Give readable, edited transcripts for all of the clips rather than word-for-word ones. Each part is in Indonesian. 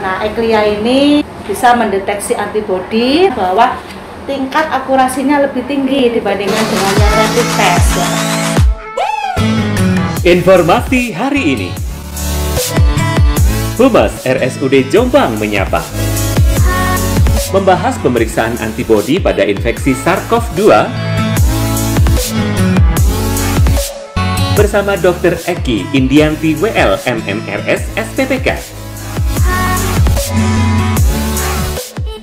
Nah, Eclia ini bisa mendeteksi antibodi bahwa tingkat akurasinya lebih tinggi dibandingkan dengan yang rapid test. Ya. Informasi hari ini. Humas RSUD Jombang menyapa. Membahas pemeriksaan antibodi pada infeksi SARS-CoV-2 bersama Dr. Eki Indianti WL MMRS SPPK.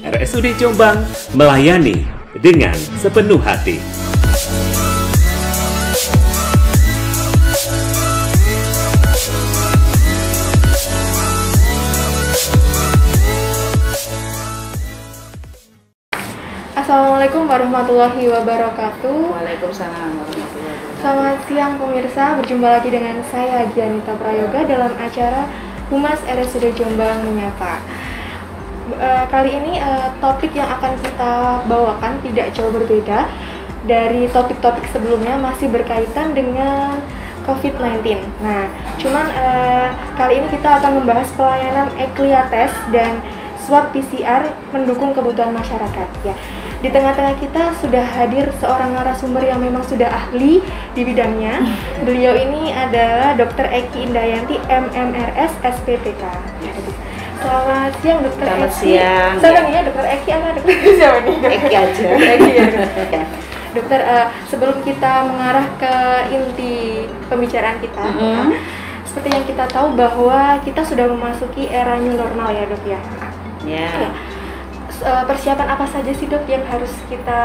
RSUD Jombang melayani dengan sepenuh hati. Assalamualaikum warahmatullahi wabarakatuh. Waalaikumsalam warahmatullahi wabarakatuh. Selamat siang pemirsa, berjumpa lagi dengan saya Gianita Prayoga dalam acara Humas RSUD Jombang Menyapa. Kali ini topik yang akan kita bawakan tidak jauh berbeda dari topik-topik sebelumnya, masih berkaitan dengan COVID-19. Nah, cuman kali ini kita akan membahas pelayanan Eclia Test dan swab PCR mendukung kebutuhan masyarakat. Ya, di tengah-tengah kita sudah hadir seorang narasumber yang memang sudah ahli di bidangnya. Beliau ini adalah Dr. Eki Indianti MMRS SPPK. Selamat siang Dr. Eki. Selamat siang. Siapa nih ya, Dr. Eki apa Dr. siapa nih? Eki aja. Eki ya. Dokter, sebelum kita mengarah ke inti pembicaraan kita, seperti yang kita tahu bahwa kita sudah memasuki era new normal ya dok ya. Ya. Persiapan apa saja sih dok yang harus kita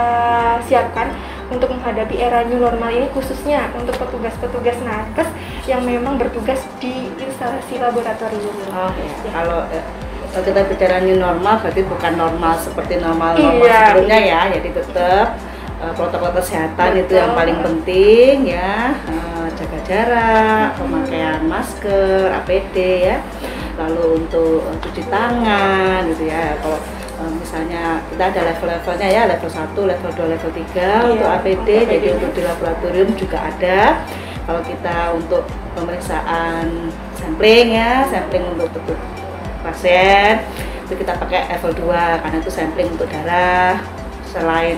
siapkan untuk menghadapi era new normal ini, khususnya untuk petugas-petugas nakes yang memang bertugas di instalasi laboratorium? Ya. Kalau kita bicara new normal berarti bukan normal seperti normal sebelumnya ya, jadi tetap protokol kesehatan itu yang paling penting ya, jaga jarak, pemakaian masker, APD ya, lalu untuk cuci tangan gitu ya. Kalau misalnya kita ada level-levelnya ya, level 1, level 2, level 3 untuk APD, jadi untuk di laboratorium juga ada. Kalau kita untuk pemeriksaan sampling ya, sampling untuk pasien itu kita pakai level 2 karena itu sampling untuk darah, selain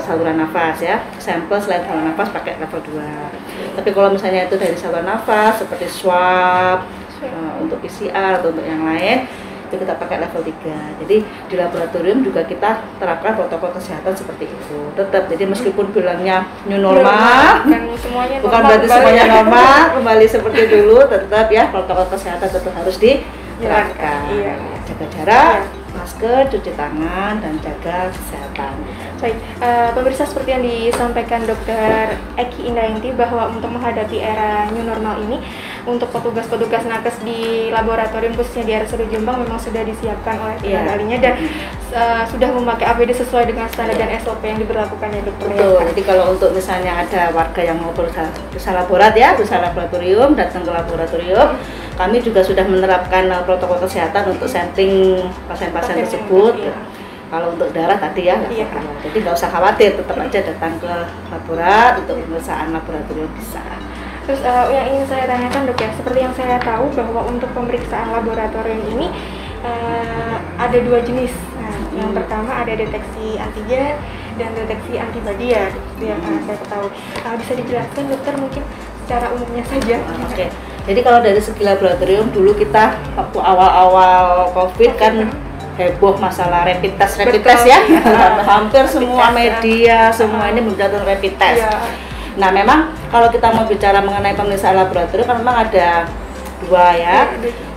saluran nafas ya, sampel selain saluran nafas pakai level 2. Tapi kalau misalnya itu dari saluran nafas seperti swab, untuk PCR atau untuk yang lain itu kita pakai level 3. Jadi di laboratorium juga kita terapkan protokol kesehatan seperti itu. Tetap, jadi meskipun bilangnya new normal, bukan berarti semuanya normal, kembali seperti dulu, tetap ya protokol kesehatan tetap harus diterapkan. Jaga jarak, masker, cuci tangan, dan jaga kesehatan. Baik, pemirsa, seperti yang disampaikan Dr. Eki Indianti bahwa untuk menghadapi era new normal ini, untuk petugas-petugas nakes di laboratorium khususnya di RSUD Jombang memang sudah disiapkan oleh tenaga ahlinya dan sudah memakai APD sesuai dengan standar dan SOP yang diberlakukan ya dokter. Betul. Jadi kalau untuk misalnya ada warga yang mau berusaha laboratorium, datang ke laboratorium, kami juga sudah menerapkan protokol kesehatan untuk sampling pasien-pasien tersebut. Kalau untuk darah tadi ya, jadi nggak usah khawatir, tetap aja datang ke laboratorium untuk pemeriksaan laboratorium bisa. Terus yang ingin saya tanyakan dok ya, seperti yang saya tahu bahwa untuk pemeriksaan laboratorium ini ada 2 jenis. Nah, yang pertama ada deteksi antigen dan deteksi antibodi ya, yang saya ketahui. Bisa dijelaskan dokter mungkin secara umumnya saja? Oke. Jadi kalau dari segi laboratorium dulu kita waktu awal-awal COVID kan heboh masalah rapid test ya. Hampir semua media semua ini membicarakan rapid test. Nah, memang kalau kita mau bicara mengenai pemeriksaan laboratorium kan memang ada 2 ya.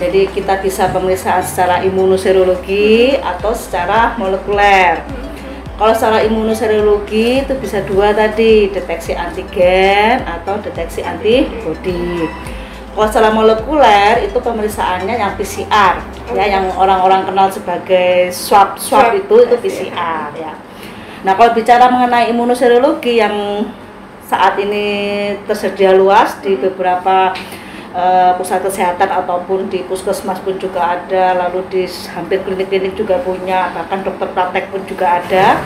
Jadi kita bisa pemeriksaan secara imunoserologi atau secara molekuler. Kalau secara imunoserologi itu bisa 2 tadi, deteksi antigen atau deteksi antibodi. Kalau secara molekuler itu pemeriksaannya yang PCR ya, yang orang-orang kenal sebagai swab itu PCR ya. Nah, kalau bicara mengenai imunoserologi yang saat ini tersedia luas di beberapa pusat kesehatan ataupun di puskesmas pun juga ada, lalu di hampir klinik-klinik juga punya, bahkan dokter praktek pun juga ada.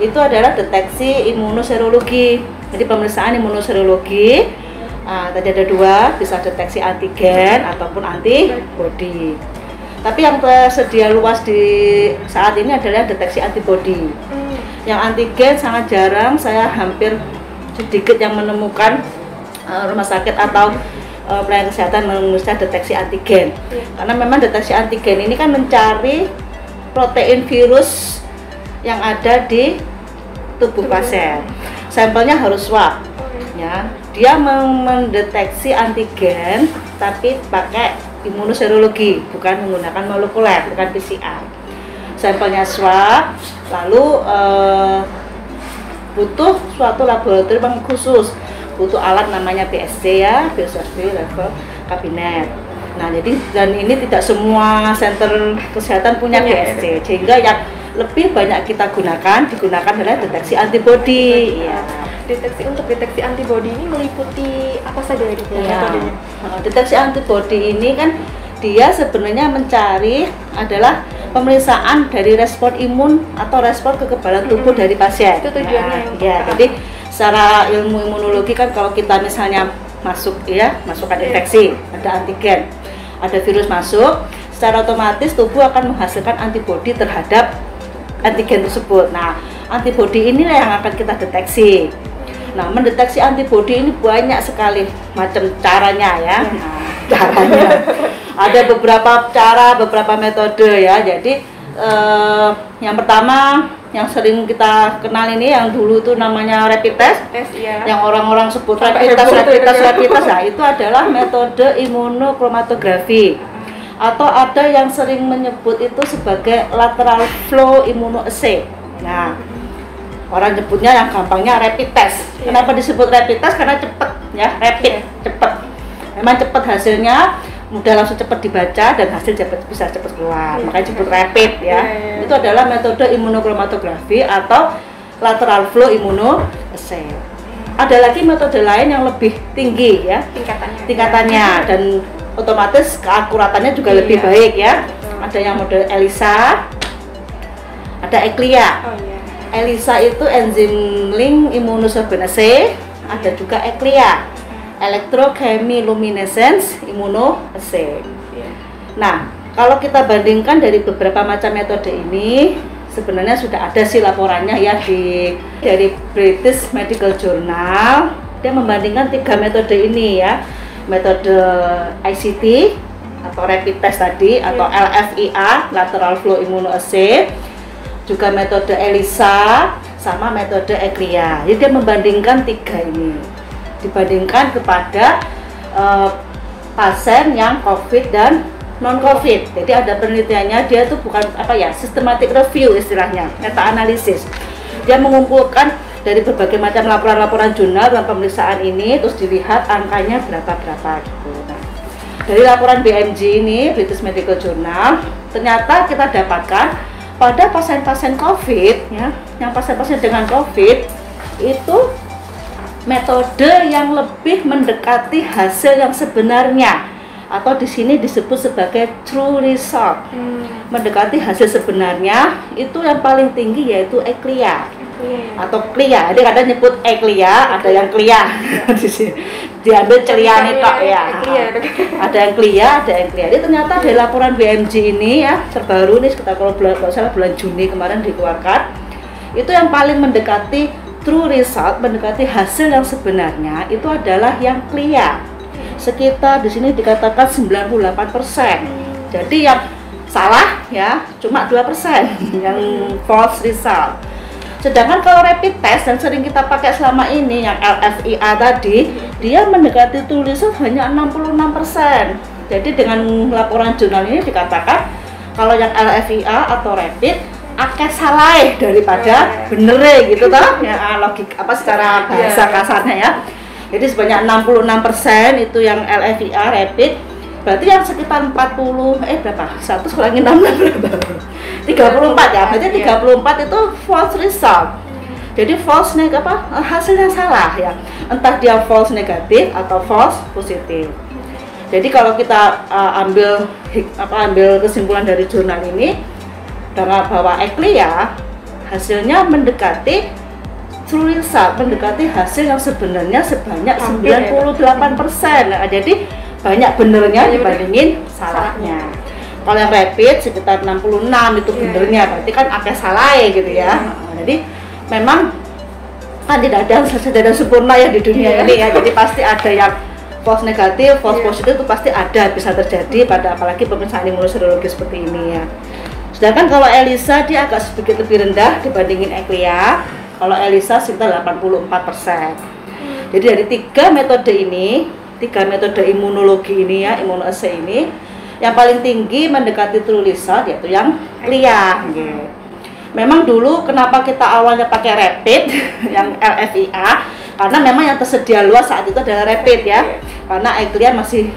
Itu adalah deteksi imunoserologi. Jadi pemeriksaan imunoserologi tadi ada 2, bisa deteksi antigen ataupun antibodi. Tapi yang tersedia luas di saat ini adalah deteksi antibodi. Yang antigen sangat jarang, saya hampir sedikit yang menemukan rumah sakit atau pelayanan kesehatan mengusahakan deteksi antigen. Karena memang deteksi antigen ini kan mencari protein virus yang ada di tubuh pasien. Sampelnya harus swab. Ya, dia mendeteksi antigen tapi pakai imunoserologi, bukan menggunakan molekuler, bukan PCR. Sampelnya swab, lalu butuh suatu laboratorium khusus, butuh alat namanya BSC ya, Biosafety Level Cabinet. Nah, jadi dan ini tidak semua center kesehatan punya BSC, sehingga yang lebih banyak kita digunakan adalah deteksi antibodi. Ya. Untuk deteksi antibodi ini meliputi apa saja ya? Deteksi antibodi ini kan dia sebenarnya mencari adalah pemeriksaan dari respon imun atau respon kekebalan tubuh dari pasien. Itu tujuannya. Jadi secara ilmu imunologi kan kalau kita misalnya masukkan infeksi, ada antigen, ada virus masuk, secara otomatis tubuh akan menghasilkan antibodi terhadap antigen tersebut. Nah, antibodi inilah yang akan kita deteksi. Nah, mendeteksi antibodi ini banyak sekali macam caranya ya. Caranya ada beberapa cara, beberapa metode ya. Jadi yang pertama yang sering kita kenal ini yang dulu itu namanya rapid test, yang orang-orang sebut rapid test. Nah, itu adalah metode imunokromatografi atau ada yang sering menyebut itu sebagai lateral flow immunoassay. Nah, orang nyebutnya yang gampangnya rapid test. Kenapa disebut rapid test? Karena cepat ya, cepat. Memang cepat hasilnya, mudah langsung cepat dibaca dan hasil bisa cepat keluar. Makanya disebut rapid ya. Itu adalah metode imunokromatografi atau lateral flow immunoassay. Ada lagi metode lain yang lebih tinggi ya tingkatannya dan otomatis keakuratannya juga lebih baik ya. Ada yang model ELISA, ada ECLIA. ELISA itu enzim link immunosorbent-assay, ada juga ECLIA, electrochemiluminescence immunoassay. Nah, kalau kita bandingkan dari beberapa macam metode ini, sebenarnya sudah ada sih laporannya ya dari British Medical Journal. Dia membandingkan 3 metode ini ya, metode ICT atau rapid test tadi atau LFIA, lateral flow immunoassay, juga metode ELISA sama metode ECLIA. Jadi dia membandingkan 3 ini, dibandingkan kepada pasien yang COVID dan non COVID. Jadi ada penelitiannya, dia itu bukan systematic review istilahnya, meta analisis. Dia mengumpulkan dari berbagai macam laporan-laporan jurnal dalam pemeriksaan ini, terus dilihat angkanya berapa gitu. Nah, dari laporan BMJ ini, British Medical Journal, ternyata kita dapatkan pada pasien-pasien COVID ya, yang pasien-pasien dengan COVID itu metode yang lebih mendekati hasil yang sebenarnya atau di sini disebut sebagai true result. Mendekati hasil sebenarnya itu yang paling tinggi yaitu ECLIA atau CLIA. Jadi kadang nyebut ECLIA, ada yang CLIA. Di sini diambil celiane tok ya. Ada yang CLIA, ada yang CLIA. Jadi ternyata dari laporan BMJ ini ya, terbaru nih sekitar kalau bulan Juni kemarin dikeluarkan, itu yang paling mendekati true result, mendekati hasil yang sebenarnya itu adalah yang CLIA. Sekitar di sini dikatakan 98%. Jadi yang salah ya cuma 2% yang false result. Sedangkan kalau rapid test yang sering kita pakai selama ini yang LFIA tadi, dia mendekati true result hanya 66%. Jadi dengan laporan jurnal ini dikatakan kalau yang LFIA atau rapid akeh salah daripada bener gitu toh ya, logik secara bahasa kasarnya ya. Jadi sebanyak 66% itu yang LFIA rapid, berarti yang sekitar 100 kurangi 66 berapa? 34 ya, berarti 34 itu false result. Jadi false hasilnya salah ya, entah dia false negatif atau false positif. Jadi kalau kita ambil kesimpulan dari jurnal ini bahwa ECLIA hasilnya mendekati true result, mendekati hasil yang sebenarnya sebanyak 98%. Nah, jadi banyak benernya dibandingin salahnya. Kalau yang rapid sekitar 66 itu benernya, berarti kan ada salah ya gitu ya. Jadi memang kan tidak ada sempurna ya di dunia ini ya. Jadi pasti ada yang false negatif, false positif itu pasti ada, bisa terjadi pada apalagi pemeriksaan imunoserologi seperti ini ya. Sedangkan kalau ELISA dia agak sedikit lebih rendah dibandingin ECLIA. Kalau ELISA sekitar 84%. Jadi dari tiga metode imunologi ini ya, immunoassay ini, yang paling tinggi mendekati true result yaitu yang CLIA. Memang dulu kenapa kita awalnya pakai rapid yang LFIA, karena memang yang tersedia luas saat itu adalah rapid ya. Karena ECLIA masih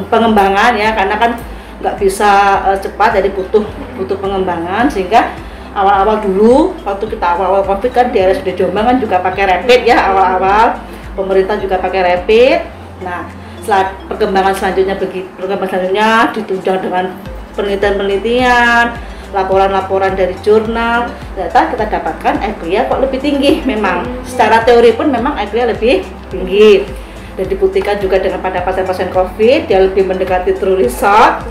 pengembangan ya, karena kan nggak bisa cepat, jadi butuh pengembangan. Sehingga awal-awal dulu waktu kita awal-awal COVID kan di RSUD Jombang kan juga pakai rapid ya, awal-awal pemerintah juga pakai rapid. Nah, setelah perkembangan selanjutnya ditunjang dengan penelitian-penelitian, laporan-laporan dari jurnal, ternyata kita dapatkan ECLIA kok lebih tinggi. Memang secara teori pun memang ECLIA lebih tinggi, dan dibuktikan juga dengan pada pasien-pasien COVID dia lebih mendekati true result,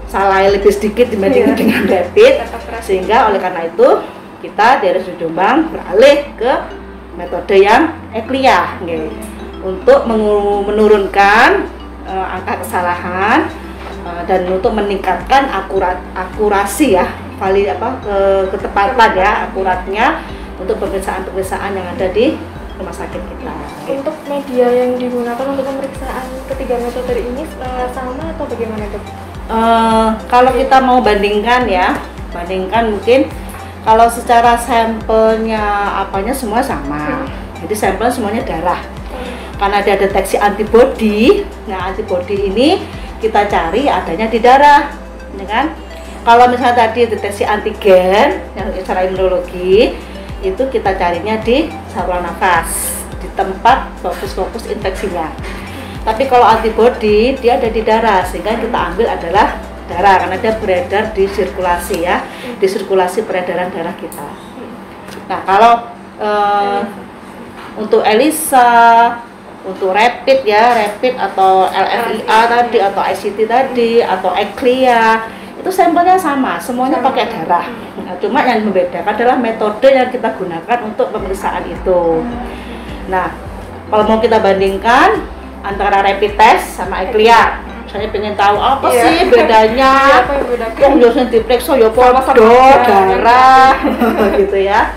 salahnya lebih sedikit dibandingkan dengan rapid. Sehingga oleh karena itu kita dari RSUD Jombang beralih ke metode yang ECLIA untuk menurunkan angka kesalahan dan untuk meningkatkan akurasi ya, ketepatan ya, akuratnya untuk pemeriksaan yang ada di rumah sakit kita. Untuk media yang digunakan untuk pemeriksaan ketiga metode ini sama atau bagaimana dok? Kalau kita mau bandingkan mungkin kalau secara sampelnya semua sama. Jadi sampel semuanya darah. Karena ada deteksi antibodi. Nah, antibodi ini kita cari adanya di darah, ya kan? Kalau misalnya tadi deteksi antigen yang secara imunologi itu kita carinya di saluran nafas, di tempat fokus infeksinya. Tapi kalau antibodi dia ada di darah, sehingga kita ambil adalah darah karena dia beredar di sirkulasi ya, di sirkulasi peredaran darah kita. Nah, kalau untuk ELISA, untuk rapid atau LFIA tadi, atau ICT tadi, atau ECLIA, itu sampelnya sama, semuanya pakai darah. Nah, cuma yang membedakan adalah metode yang kita gunakan untuk pemeriksaan itu. Nah, kalau mau kita bandingkan antara rapid test sama ECLIA, saya pengen tahu apa sih bedanya. Yang biasanya diperiksa ya podo, darah, gitu ya.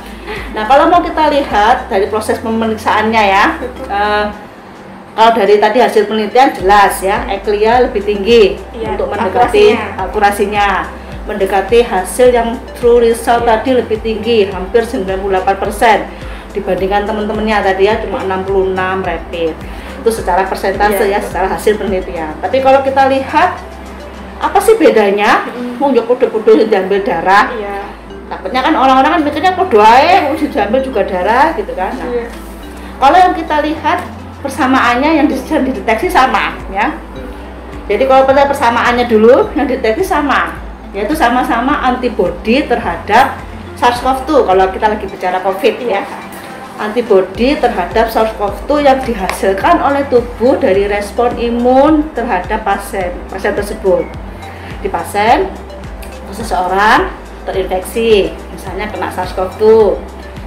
Nah, kalau mau kita lihat dari proses pemeriksaannya ya, kalau dari tadi hasil penelitian jelas ya, ECLIA lebih tinggi untuk mendekati akurasinya, mendekati hasil yang true result tadi lebih tinggi, hampir 98% dibandingkan teman-temannya tadi ya, cuma 66 rapid. Itu secara persentase ya, secara hasil penelitian. Tapi kalau kita lihat apa sih bedanya? Mau podo-podo diambil darah. Takutnya kan orang-orang kan mikirnya podo ae, diambil juga darah gitu kan. Nah, kalau yang kita lihat persamaannya yang dideteksi sama ya. Jadi kalau pada persamaannya dulu yang dideteksi sama, yaitu sama-sama antibodi terhadap SARS-CoV-2 kalau kita lagi bicara COVID ya. Antibodi terhadap SARS-CoV-2 yang dihasilkan oleh tubuh dari respon imun terhadap pasien tersebut. Di pasien, seseorang terinfeksi, misalnya kena SARS-CoV-2,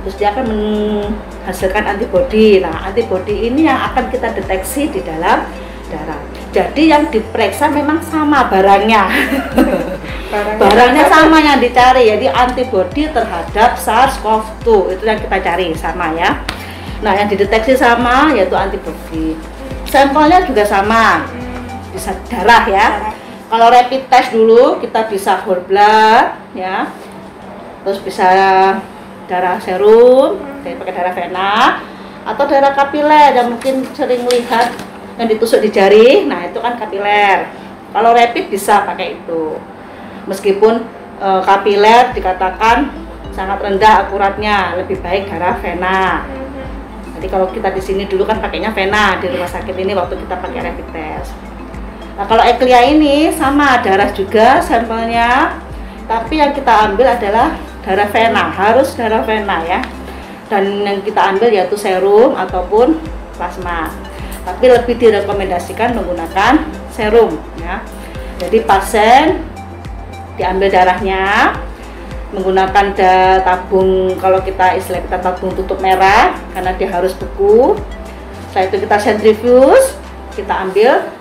terus dia akan menghasilkan antibodi. Nah, antibodi ini yang akan kita deteksi di dalam darah. Jadi yang diperiksa memang sama barangnya. Barangnya sama yang dicari, jadi antibodi terhadap SARS-CoV-2 itu yang kita cari sama ya. Nah, yang dideteksi sama yaitu antibodi. Sampelnya juga sama, bisa darah ya. Kalau rapid test dulu kita bisa whole blood ya, terus bisa darah serum, pakai darah vena, atau darah kapiler yang mungkin sering lihat yang ditusuk di jari. Nah, itu kan kapiler. Kalau rapid bisa pakai itu. Meskipun kapiler dikatakan sangat rendah akuratnya, lebih baik darah vena. Jadi kalau kita di sini dulu kan pakainya vena di rumah sakit ini waktu kita pakai rapid test. Nah, kalau ECLIA ini sama darah juga sampelnya, tapi yang kita ambil adalah darah vena, harus darah vena ya. Dan yang kita ambil yaitu serum ataupun plasma. Tapi lebih direkomendasikan menggunakan serum ya. Jadi pasien diambil darahnya menggunakan tabung, kalau kita istilah kita tabung tutup merah karena dia harus beku. Setelah itu kita sentrifuge, kita ambil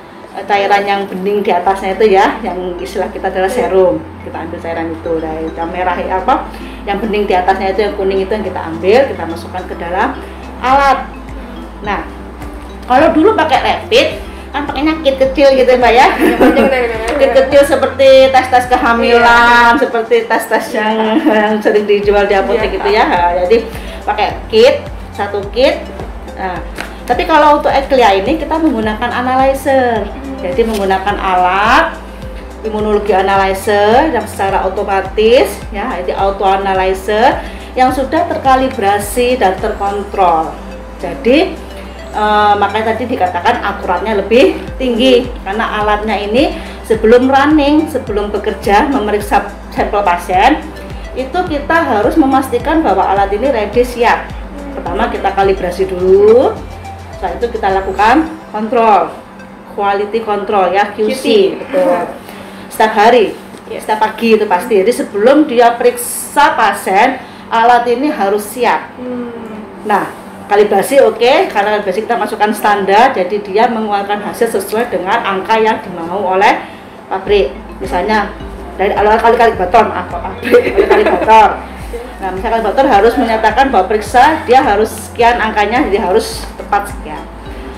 cairan yang bening di atasnya itu ya, yang istilah kita adalah serum. Kita ambil cairan itu dari yang merah yang bening di atasnya itu, yang kuning itu yang kita ambil, kita masukkan ke dalam alat. Nah, kalau dulu pakai rapid kan pakainya kit kecil gitu Mbak ya. Kit kecil seperti tes-tes kehamilan, seperti tes-tes yang sering dijual di apotek gitu ya. Nah, jadi pakai kit, satu kit. Nah, tapi kalau untuk Eclia ini kita menggunakan analyzer. Jadi menggunakan alat imunologi analyzer yang secara otomatis ya, itu auto analyzer yang sudah terkalibrasi dan terkontrol. Jadi makanya tadi dikatakan akuratnya lebih tinggi karena alatnya ini sebelum running, sebelum bekerja memeriksa sampel pasien itu kita harus memastikan bahwa alat ini ready, siap. Pertama kita kalibrasi dulu, setelah itu kita lakukan kontrol, quality control ya, QC. Betul. Setiap hari, setiap pagi itu pasti. Jadi sebelum dia periksa pasien, alat ini harus siap. Nah, kalibrasi oke, karena kalibrasi kita masukkan standar, jadi dia mengeluarkan hasil sesuai dengan angka yang dimau oleh pabrik. Misalnya dari alat kalibrator, kalibrator. Nah, misalnya kalibrator harus menyatakan bahwa periksa dia harus sekian angkanya, jadi harus tepat sekian.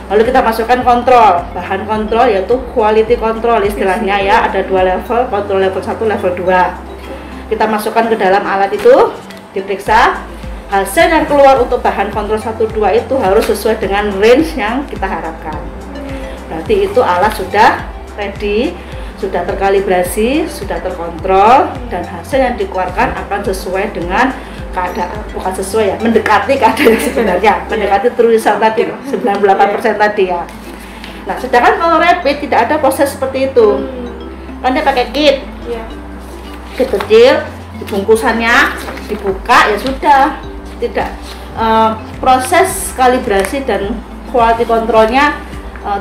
Lalu kita masukkan kontrol, bahan kontrol yaitu quality control istilahnya ya, ada 2 level, kontrol level 1, level 2. Kita masukkan ke dalam alat itu, diperiksa. Hasil yang keluar untuk bahan kontrol 1, 2 itu harus sesuai dengan range yang kita harapkan. Berarti itu alat sudah ready, sudah terkalibrasi, sudah terkontrol, dan hasil yang dikeluarkan akan sesuai dengan keadaan, bukan sesuai ya, mendekati keadaan sebenarnya, mendekati true result tadi, 98% tadi ya. Nah, sedangkan kalau rapid tidak ada proses seperti itu. Kan dia pakai kit, kit kecil, bungkusannya dibuka ya sudah. Tidak proses kalibrasi dan quality kontrolnya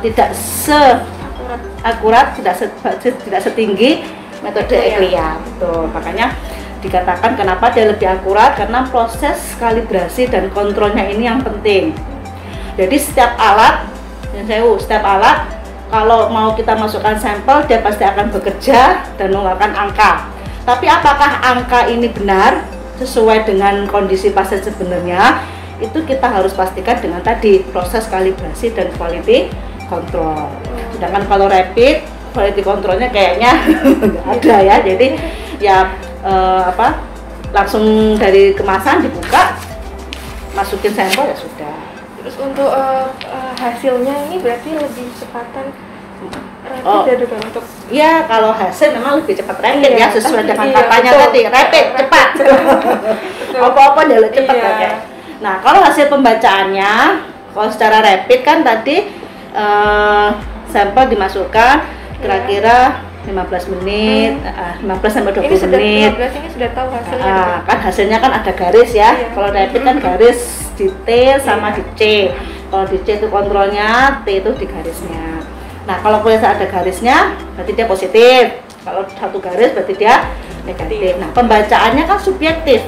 tidak akurat, tidak setinggi metode Eclia. Betul. Makanya dikatakan kenapa dia lebih akurat, karena proses kalibrasi dan kontrolnya ini yang penting. Jadi setiap alat kalau mau kita masukkan sampel, dia pasti akan bekerja dan mengeluarkan angka. Tapi apakah angka ini benar sesuai dengan kondisi pasien sebenarnya, itu kita harus pastikan dengan tadi proses kalibrasi dan quality control. Sedangkan kalau rapid, quality controlnya kayaknya nggak ada ya. Jadi ya langsung dari kemasan dibuka, masukin sampel ya sudah. Terus untuk hasilnya ini berarti lebih cepatan rapid untuk ya, kalau hasil memang lebih cepat rapid ya, sesuai dengan katanya tadi, rapid cepat. Apa-apa jalur cepat ya. Nah, kalau hasil pembacaannya, kalau secara rapid kan tadi sampel dimasukkan kira-kira 15 menit, 15 sampai 20 menit. 15 ini sudah tahu hasilnya. Kan hasilnya kan ada garis ya. Kalau rapid kan garis di T sama di C. Kalau di C itu kontrolnya, T itu di garisnya. Nah, kalau biasa ada garisnya, berarti dia positif. Kalau satu garis, berarti dia negatif. Nah, pembacaannya kan subjektif.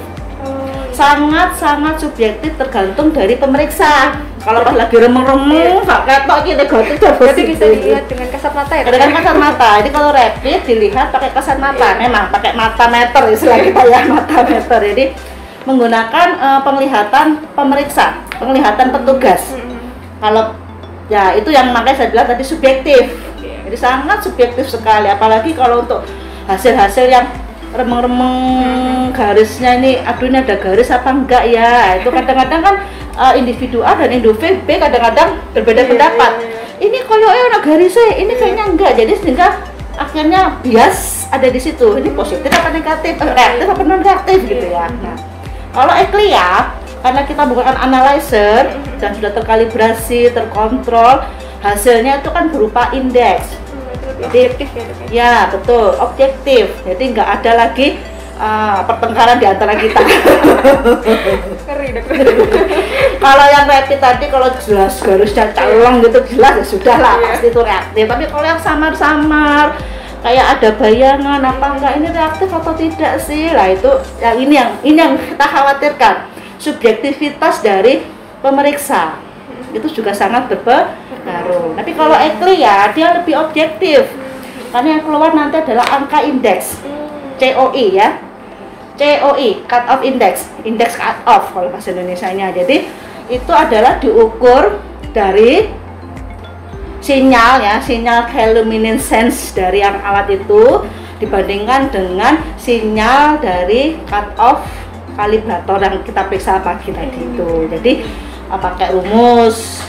Sangat-sangat subjektif, tergantung dari pemeriksa. Kalau pas lagi remeng-remeng, nggak ketok gitu, negatif. Berarti bisa dilihat dengan kasat mata ya? Dengan kasat mata. Jadi kalau rapid dilihat pakai kasat mata, memang pakai mata meter istilah kita ya, mata meter. Jadi menggunakan penglihatan pemeriksa, penglihatan petugas. Kalau ya itu yang makanya saya bilang tadi subjektif. Jadi sangat subjektif sekali, apalagi kalau untuk hasil-hasil yang remeng-remeng garisnya ini, aduh ini ada garis apa enggak ya, itu kadang-kadang kan individu A dan individu B kadang-kadang berbeda pendapat. Ini kalau ada garisnya, ini kayaknya enggak, jadi sehingga akhirnya bias ada di situ, ini positif apa negatif, reaktif apa non reaktif gitu ya. Nah, kalau Eclia karena kita menggunakan analyzer dan sudah terkalibrasi, terkontrol, hasilnya itu kan berupa indeks. Objektif ya, betul, objektif. Jadi nggak ada lagi pertengkaran di antara kita. Kalau yang rapid tadi, kalau jelas garisnya calong gitu jelas ya sudah lah, pasti itu reaktif. Tapi kalau yang samar-samar kayak ada bayangan apa enggak, ini reaktif atau tidak sih. Lah itu yang yang kita khawatirkan, subjektivitas dari pemeriksa itu juga sangat berpengaruh. Tapi kalau ECLIA dia lebih objektif, karena yang keluar nanti adalah angka indeks COI ya, COI cut off index, indeks cut off kalau bahasa Indonesianya. Jadi itu adalah diukur dari sinyal ya, sinyal chemiluminescence dari yang alat itu dibandingkan dengan sinyal dari cut off kalibrator yang kita periksa pagi tadi itu. Jadi pakai rumus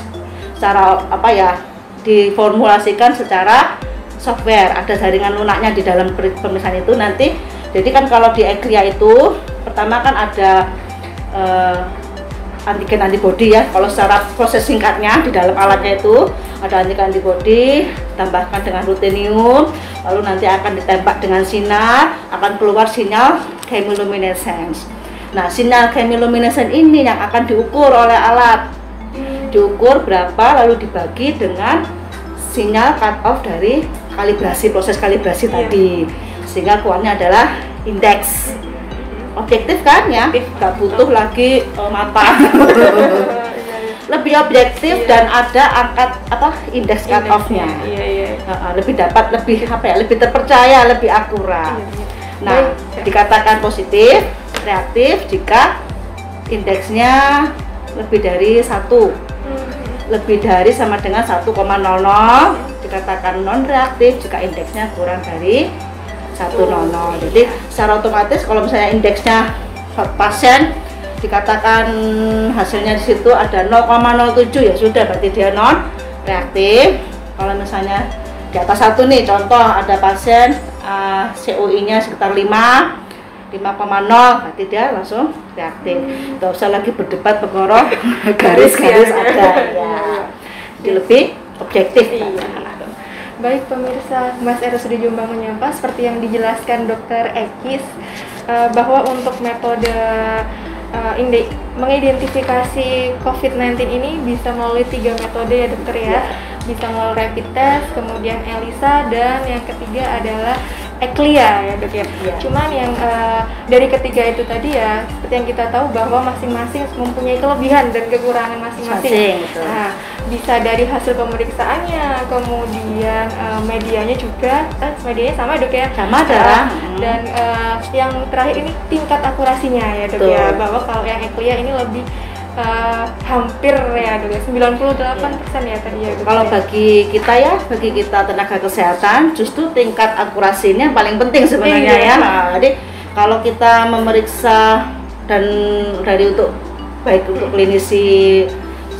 secara apa ya, diformulasikan secara software, ada jaringan lunaknya di dalam pemeriksaan itu nanti. Jadi kan kalau di ECLIA itu pertama kan ada antigen antibody ya. Kalau secara proses singkatnya di dalam alatnya itu ada antigen antibody, tambahkan dengan rutenium, lalu nanti akan ditembak dengan sinar, akan keluar sinyal chemiluminescence. Nah, sinyal chemiluminescence ini yang akan diukur oleh alat, diukur berapa lalu dibagi dengan sinyal cut off dari kalibrasi, proses kalibrasi tadi, sehingga keluarnya adalah indeks. Objektif kan ya, nggak butuh lagi mata. Lebih objektif dan ada angkat apa indeks cut off-nya. Lebih dapat, lebih apa ya, lebih terpercaya, lebih akurat. Nah, dikatakan positif, reaktif jika indeksnya lebih dari 1, lebih dari sama dengan 1,00, dikatakan non reaktif jika indeksnya kurang dari 1,00. Jadi secara otomatis kalau misalnya indeksnya pasien dikatakan hasilnya di situ ada 0,07 ya sudah, berarti dia non reaktif. Kalau misalnya di atas 1 nih, contoh ada pasien COI-nya sekitar 5,0, berarti dia langsung reaktif. Nggak usah lagi berdebat pengorong garis-garis ada ya. Jadi lebih objektif. Baik pemirsa, Mas RSUD Jombang Menyapa, seperti yang dijelaskan Dokter Ekis bahwa untuk metode mengidentifikasi COVID-19 ini bisa melalui 3 metode ya dokter ya. Bisa melalui rapid test, kemudian ELISA, dan yang ketiga adalah ECLIA ya dok ya. Cuman yang dari ketiga itu tadi ya, seperti yang kita tahu bahwa masing-masing mempunyai kelebihan dan kekurangan masing-masing. Nah, bisa dari hasil pemeriksaannya, kemudian medianya juga, medianya sama dok ya? Sama darah. Dan yang terakhir ini tingkat akurasinya ya dok ya, bahwa kalau yang ECLIA ini lebih hampir ya dok ya, 98% ya tadi ya dok. Kalau bagi kita tenaga kesehatan justru tingkat akurasinya paling penting sebenarnya ya. Nah, jadi kalau kita memeriksa dan dari baik untuk klinisi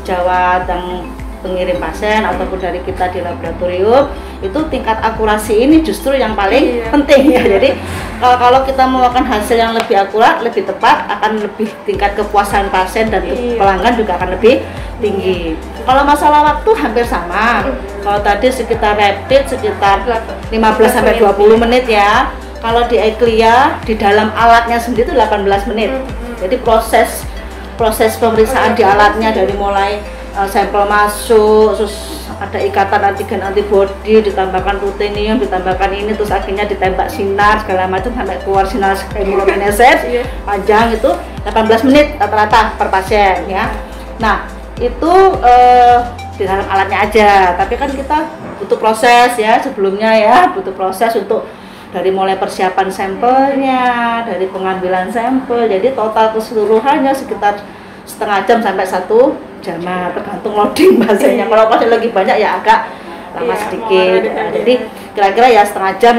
sejawat yang pengirim pasien ataupun dari kita di laboratorium, itu tingkat akurasi ini justru yang paling penting ya. Jadi kalau kita melakukan hasil yang lebih akurat, lebih tepat, akan lebih tingkat kepuasan pasien dan pelanggan juga akan lebih tinggi. Kalau masalah waktu hampir sama. Kalau tadi sekitar rapid sekitar 15 sampai 20 menit ya. Kalau di ECLIA di dalam alatnya sendiri itu 18 menit. Jadi proses pemeriksaan di alatnya dari mulai sampel masuk, terus ada ikatan antigen antibody, ditambahkan rutenium, ditambahkan ini, terus akhirnya ditembak sinar segala macam sampai keluar sinar chemiluminescence panjang itu 18 menit rata-rata per pasien ya. Nah itu di dalam alatnya aja, tapi kan kita butuh proses ya sebelumnya ya, butuh proses untuk dari mulai persiapan sampelnya, dari pengambilan sampel, jadi total keseluruhannya sekitar setengah jam sampai 1 jam, tergantung loading bahasanya. Kalau pasien lagi banyak ya agak lama sedikit. Jadi kira-kira ya setengah jam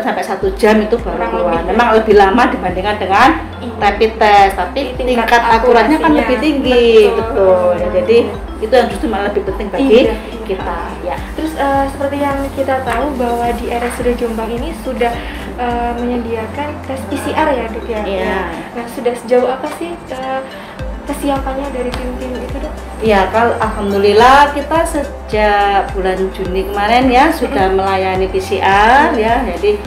sampai 1 jam itu baru keluar. Memang lebih lama dibandingkan dengan rapid test, tapi tingkat akuratnya kan lebih tinggi, betul. Ya, jadi itu yang justru malah lebih penting bagi kita. Ya. Terus seperti yang kita tahu bahwa di RSUD Jombang ini sudah menyediakan tes PCR ya dok ya. Nah sudah sejauh apa sih kesiapannya dari tim-tim itu dok? Ya, kalau alhamdulillah kita sejak bulan Juni kemarin ya sudah melayani PCR ya. Jadi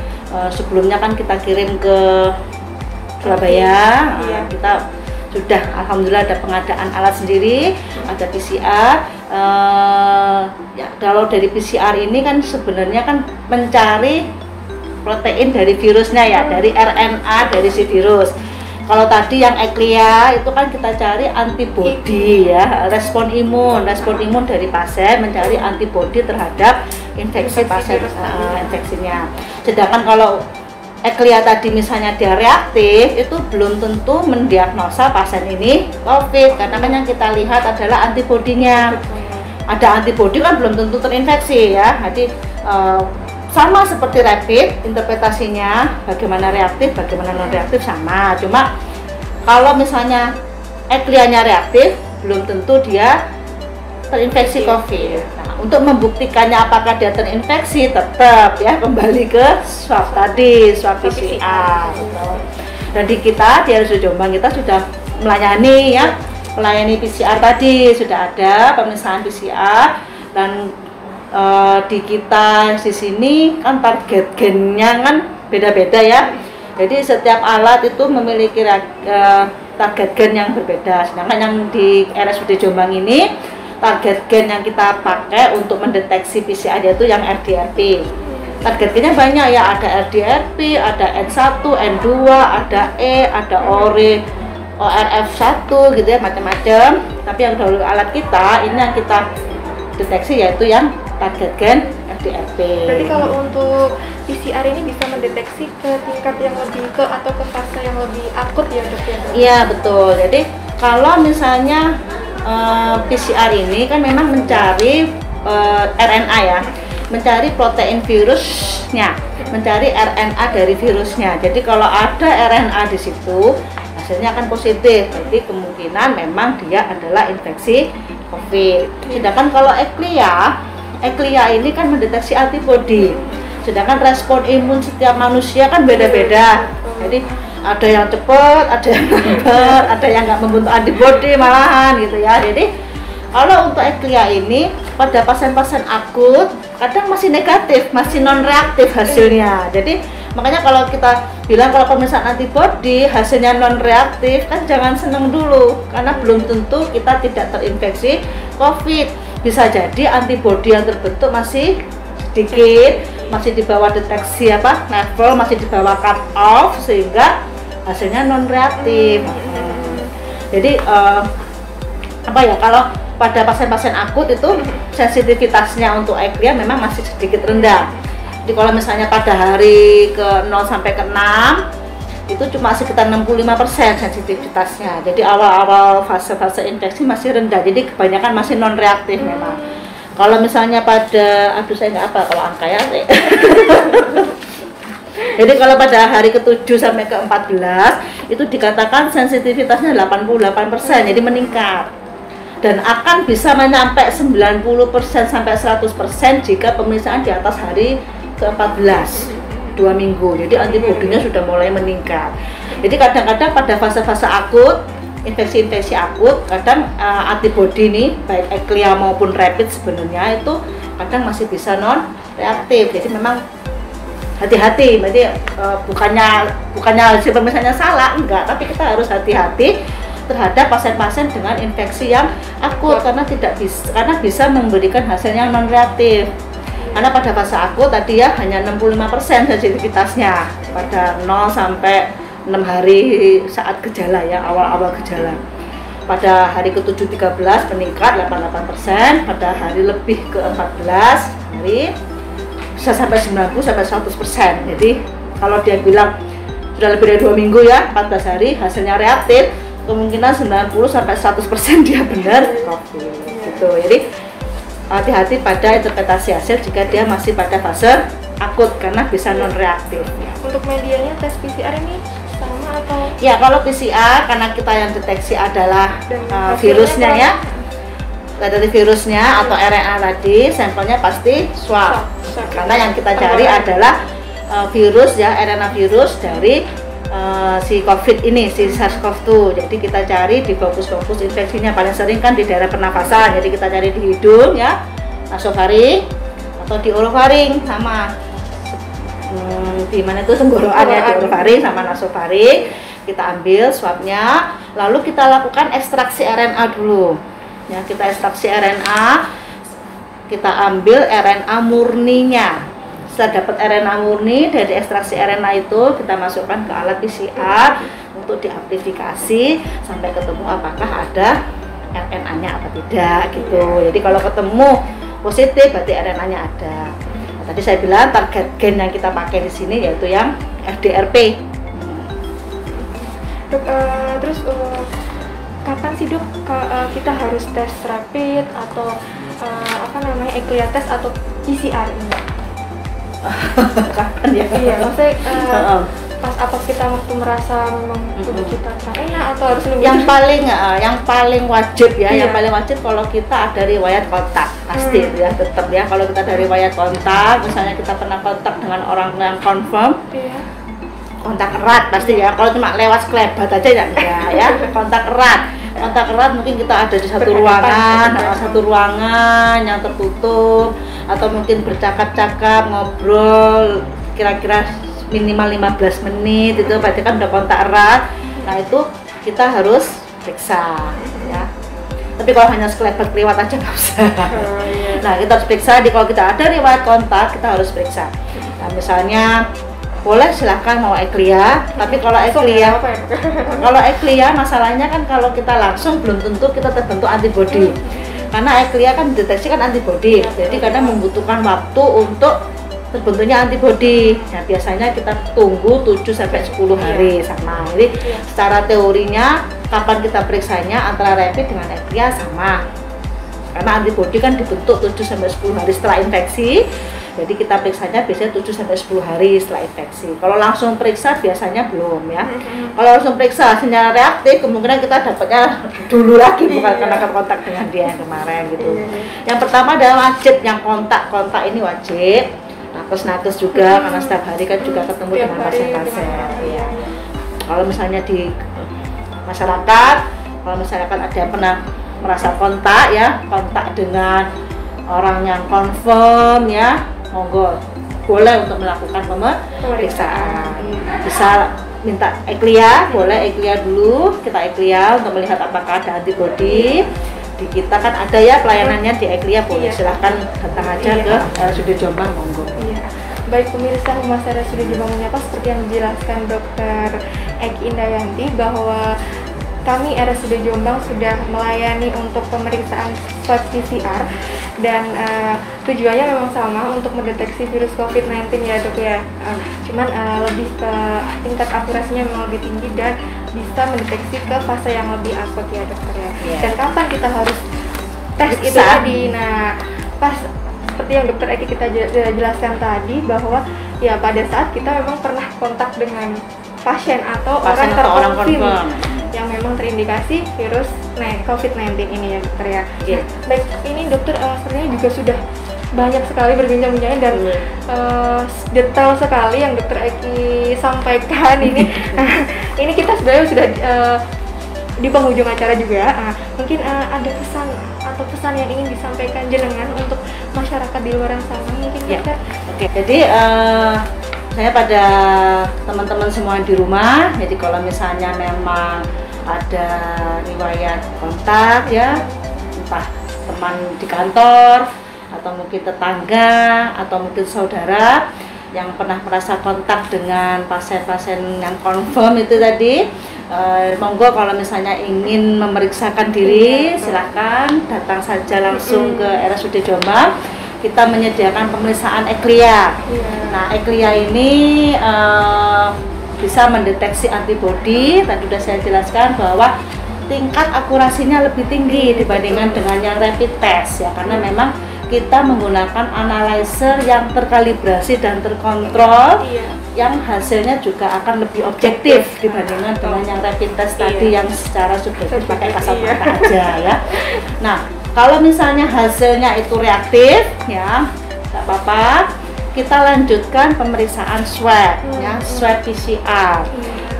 sebelumnya kan kita kirim ke Surabaya, kita sudah alhamdulillah ada pengadaan alat sendiri, ada PCR. Ya, kalau dari PCR ini kan sebenarnya kan mencari protein dari virusnya ya, dari RNA dari si virus. Kalau tadi yang Eclia itu kan kita cari antibodi ya, respon imun dari pasien mencari antibodi terhadap infeksi pasien infeksinya. Sedangkan kalau Eclia tadi misalnya dia reaktif, itu belum tentu mendiagnosa pasien ini COVID karena kan yang kita lihat adalah antibodinya. Ada antibodi kan belum tentu terinfeksi ya. Jadi sama seperti rapid, interpretasinya bagaimana reaktif, bagaimana non reaktif sama. Cuma kalau misalnya Eclia-nya reaktif, belum tentu dia terinfeksi COVID. Nah, untuk membuktikannya apakah dia terinfeksi, tetap ya kembali ke swab tadi, swab PCR. Dan di kita di RSUD Jombang kita sudah melayani PCR tadi, sudah ada pemisahan PCR dan di kita di sini kan target gennya kan beda-beda ya. Jadi setiap alat itu memiliki target gen yang berbeda. Sedangkan yang di RSUD Jombang ini target gen yang kita pakai untuk mendeteksi PCR itu yang RDRP. Target gennya banyak ya, ada RDRP, ada N1, N2, ada E, ada ORF1 gitu ya, macam-macam. Tapi yang dahulu alat kita ini yang kita deteksi yaitu yang target gen RDRP. Berarti kalau untuk PCR ini bisa mendeteksi ke tingkat yang lebih atau ke fase yang lebih akut ya dok ya? Iya betul. Jadi kalau misalnya PCR ini kan memang mencari RNA ya, mencari protein virusnya, mencari RNA dari virusnya. Jadi kalau ada RNA di situ hasilnya akan positif. Jadi kemungkinan memang dia adalah infeksi COVID. Sedangkan kalau Eclia ini kan mendeteksi antibodi. Sedangkan respon imun setiap manusia kan beda-beda. Jadi ada yang cepat, ada yang lambat, ada yang nggak membentuk antibodi malahan gitu ya. Jadi kalau untuk Eclia ini pada pasien-pasien akut kadang masih negatif, masih non reaktif hasilnya. Jadi makanya kalau kita bilang kalau pemeriksaan antibodi hasilnya non reaktif kan jangan seneng dulu karena belum tentu kita tidak terinfeksi COVID. Bisa jadi antibodi yang terbentuk masih sedikit, masih di bawah deteksi level, masih di bawah cut off sehingga hasilnya non reaktif. Jadi kalau pada pasien-pasien akut itu sensitivitasnya untuk Eclia memang masih sedikit rendah. Jadi kalau misalnya pada hari ke 0 sampai ke 6 itu cuma sekitar 65% sensitivitasnya. Jadi awal-awal fase-fase infeksi masih rendah. Jadi kebanyakan masih non reaktif memang. Kalau misalnya pada saya nggak apa kalau angka ya. Jadi kalau pada hari ke-7 sampai ke-14 itu dikatakan sensitivitasnya 88%, jadi meningkat. Dan akan bisa menyampai 90% sampai 100% jika pemeriksaan di atas hari ke-14. 2 minggu, jadi antibodinya sudah mulai meningkat. Jadi kadang-kadang pada fase-fase akut, infeksi-infeksi akut, kadang antibodi ini baik Eclia maupun rapid sebenarnya itu kadang masih bisa non reaktif. Jadi memang hati-hati. Berarti bukannya hasil pemeriksaannya salah, enggak, tapi kita harus hati-hati terhadap pasien-pasien dengan infeksi yang akut karena bisa memberikan hasil yang non reaktif. Karena pada fase akut tadi ya hanya 65% sensitivitasnya pada 0 sampai 6 hari saat gejala ya, awal-awal gejala. Pada hari ke-7 13 meningkat 88%, pada hari lebih ke-14 hari bisa sampai 90 sampai 100%. Jadi kalau dia bilang sudah lebih dari 2 minggu ya, 14 hari hasilnya reaktif, kemungkinan 90 sampai 100% dia benar COVID gitu. Jadi hati-hati pada interpretasi hasil jika dia masih pada fase akut karena bisa non reaktif. Untuk medianya tes PCR ini sama atau? Ya kalau PCR karena kita yang deteksi adalah virusnya ya, dari virusnya atau RNA tadi, sampelnya pasti swab. Karena yang kita cari adalah virus ya, RNA virus dari si COVID ini, si SARS-CoV-2. Jadi kita cari di fokus-fokus infeksinya, paling sering kan di daerah pernafasan. Jadi kita cari di hidung ya, nasofaring atau di orofaring sama di mana itu tenggorokan ya, di orofaring sama nasofaring. Kita ambil swabnya, lalu kita lakukan ekstraksi RNA dulu. Ya, kita ekstraksi RNA, kita ambil RNA murninya Setelah dapat RNA murni, dari ekstraksi RNA itu kita masukkan ke alat PCR untuk diamplifikasi sampai ketemu apakah ada RNA-nya apa tidak gitu. Jadi kalau ketemu positif berarti RNA-nya ada. Nah, tadi saya bilang target gen yang kita pakai di sini yaitu yang FDRP. Dok, terus kapan sih dok kita harus tes rapid atau ECLIA test atau PCR ini? Kapan ya? Iya, maksudnya pas apa kita waktu merasa memang tubuh kita enak atau harus lebih? Yang paling wajib ya, Iya. yang paling wajib kalau kita ada riwayat kontak pasti ya, tetap ya. Kalau kita ada riwayat kontak, misalnya kita pernah kontak dengan orang yang confirm, Iya. kontak erat pasti ya. Kalau cuma lewat sekelebat aja ya enggak ya. Kontak erat mungkin kita ada di satu ruangan yang tertutup, atau mungkin bercakap-cakap, ngobrol kira-kira minimal 15 menit, itu berarti kan udah kontak erat. Nah itu kita harus periksa ya. Tapi kalau hanya sekelebat lewat aja nggak usah. Nah kita harus periksa. Kalau kita ada riwayat kontak kita harus periksa. Nah misalnya boleh silahkan mau ECLIA, tapi kalau ECLIA masalahnya kan kalau kita langsung belum tentu kita terbentuk antibodi, karena ECLIA kan deteksi kan antibodi, jadi kadang membutuhkan waktu untuk terbentuknya antibodi. Nah biasanya kita tunggu 7-10 hari sama. Jadi secara teorinya kapan kita periksanya antara rapid dengan ECLIA sama, karena antibodi kan dibentuk 7-10 hari setelah infeksi. Jadi kita periksanya biasanya 7-10 hari setelah infeksi. Kalau langsung periksa biasanya belum ya. Kalau langsung periksa hasilnya reaktif, kemungkinan kita dapatnya dulu lagi, bukan karena kontak dengan dia yang kemarin gitu. Yang pertama adalah wajib, yang kontak ini wajib. Nakes juga, karena setiap hari kan juga ketemu dengan pasien-pasien. Ya. Kalau misalnya di masyarakat, kalau misalkan ada yang pernah merasa kontak dengan orang yang confirm ya, monggo boleh untuk melakukan pemeriksaan. Bisa minta ECLIA, boleh ECLIA dulu, kita ECLIA untuk melihat apakah ada antibodi. Di kita kan ada ya pelayanannya di ECLIA, boleh silahkan datang aja ke RSUD Jombang, monggo. Baik pemirsa Humas RSUD Jombang Menyapa, seperti yang dijelaskan Dr. Eki Indayanti bahwa kami RSUD Jombang sudah melayani untuk pemeriksaan swab PCR dan tujuannya memang sama untuk mendeteksi virus COVID-19 ya dok ya. Cuman lebih ke tingkat akurasinya memang lebih tinggi dan bisa mendeteksi ke fase yang lebih akut ya dokter ya. Dan kapan kita harus tes itu tadi? Nah pas seperti yang dokter Eki kita jelaskan tadi bahwa ya pada saat kita memang pernah kontak dengan pasien atau orang terkonfirm yang memang terindikasi virus COVID-19 ini ya dokter ya. Baik, ini dokter sebenarnya juga sudah banyak sekali berbincang-bincang dan detail sekali yang dokter Eki sampaikan ini. Ini kita sebenarnya sudah di penghujung acara juga. Mungkin ada pesan atau pesan yang ingin disampaikan jenengan untuk masyarakat di luar sana mungkin dokter. Oke, jadi saya pada teman-teman semua di rumah, jadi kalau misalnya memang ada riwayat kontak ya, entah teman di kantor atau mungkin tetangga atau mungkin saudara yang pernah merasa kontak dengan pasien-pasien yang confirm itu tadi, monggo kalau misalnya ingin memeriksakan diri silahkan datang saja langsung ke RSUD Jombang. Kita menyediakan pemeriksaan ECLIA. Nah, ECLIA ini bisa mendeteksi antibodi. Tadi sudah saya jelaskan bahwa tingkat akurasinya lebih tinggi dibandingkan dengan yang rapid test ya, karena memang kita menggunakan analyzer yang terkalibrasi dan terkontrol, yang hasilnya juga akan lebih objektif dibandingkan dengan yang rapid test tadi yang secara subjektif pakai kasat mata aja ya. Nah, kalau misalnya hasilnya itu reaktif ya, nggak apa-apa, kita lanjutkan pemeriksaan swab ya, swab PCR.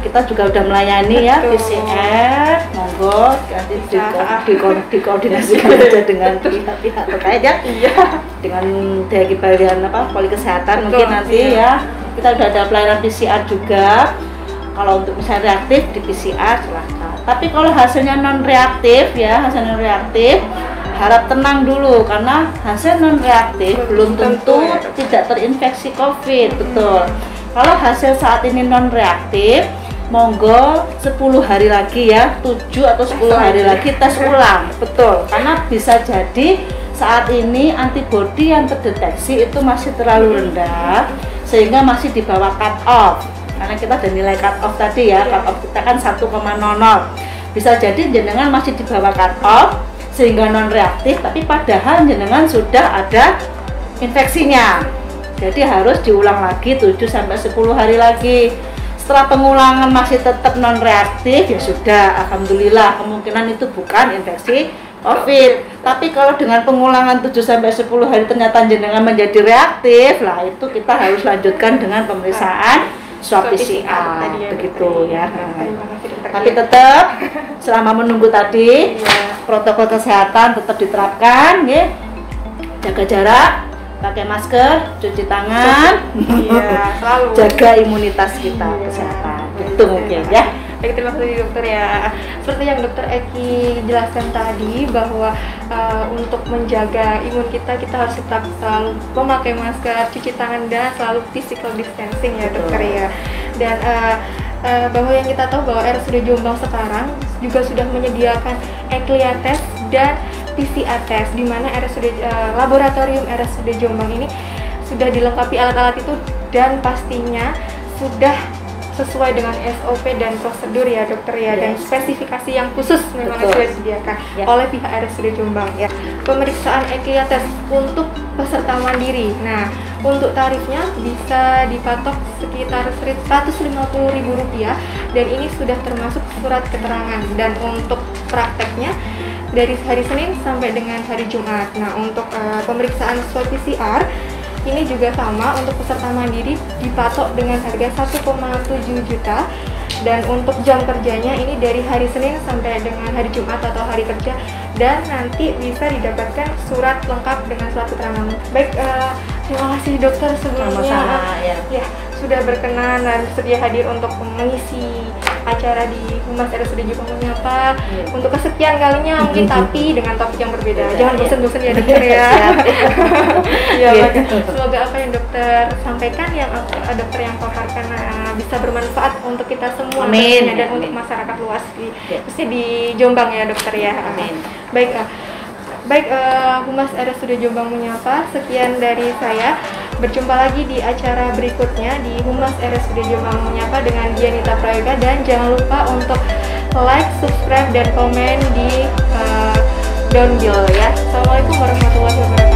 Kita juga udah melayani ya PCR, monggo nanti dikoordinasikan aja dengan pihak-pihak terkait ya, dengan dari bagian poli kesehatan mungkin nanti ya. Kita udah ada pelayanan PCR juga. Kalau untuk misalnya reaktif di PCR silahkan. Tapi kalau hasilnya non reaktif ya, hasilnya non reaktif, harap tenang dulu karena hasil non reaktif belum tentu ya, tidak terinfeksi COVID. Betul. Kalau hasil saat ini non reaktif, monggo 10 hari lagi ya, 7 atau 10 hari lagi tes ulang. Betul. Karena bisa jadi saat ini antibodi yang terdeteksi itu masih terlalu rendah sehingga masih di bawah cut off. Karena kita ada nilai cut off tadi ya, cut off kita kan 1,00. Bisa jadi jenengan masih di bawah cut off sehingga non reaktif, tapi padahal jenengan sudah ada infeksinya. Jadi harus diulang lagi 7 sampai 10 hari lagi. Setelah pengulangan masih tetap non reaktif, ya sudah, alhamdulillah kemungkinan itu bukan infeksi COVID. Tapi kalau dengan pengulangan 7 sampai 10 hari ternyata jenengan menjadi reaktif, lah itu kita harus lanjutkan dengan pemeriksaan swab PCR begitu ya. Tapi tetap selama menunggu tadi protokol kesehatan tetap diterapkan ya. Jaga jarak, pakai masker, cuci tangan, selalu jaga imunitas kita, kesehatan. Itu mungkin ya. Baik, terima kasih dokter ya. Seperti yang dokter Eki jelaskan tadi bahwa untuk menjaga imun kita harus tetap selalu memakai masker, cuci tangan dan selalu physical distancing ya dokter ya. Dan bahwa yang kita tahu bahwa RSUD Jombang sekarang juga sudah menyediakan ECLIA test dan PCR test, di mana laboratorium RSUD Jombang ini sudah dilengkapi alat-alat itu dan pastinya sudah sesuai dengan SOP dan prosedur ya dokter ya, dan spesifikasi yang khusus memang sudah disediakan oleh pihak RSUD Jombang ya. Pemeriksaan ECLIA test untuk peserta mandiri. Nah, untuk tarifnya bisa dipatok sekitar Rp150.000 dan ini sudah termasuk surat keterangan, dan untuk prakteknya dari hari Senin sampai dengan hari Jumat. Nah, untuk pemeriksaan swab PCR ini juga sama, untuk peserta mandiri dipatok dengan harga 1,7 juta, dan untuk jam kerjanya ini dari hari Senin sampai dengan hari Jumat atau hari kerja, dan nanti bisa didapatkan surat lengkap dengan surat keterangan. Baik, terima kasih dokter sebelumnya ya sudah berkenan dan bersedia hadir untuk mengisi acara di Humas RSUD Jombang Menyapa untuk kesekian kalinya mungkin, tapi dengan topik yang berbeda. Jangan bosan-bosan ya dokter ya. Ya, semoga apa yang dokter sampaikan, yang dokter yang paparkan bisa bermanfaat untuk kita semua. Amin. Dan untuk masyarakat luas khususnya di Jombang ya dokter ya. Amin. Baik, Humas RSUD Jombang Menyapa, sekian dari saya. Berjumpa lagi di acara berikutnya di Humas RSUD Jombang Menyapa dengan Dianita Prayoga, dan jangan lupa untuk like, subscribe, dan komen di down below ya. Assalamualaikum warahmatullahi wabarakatuh.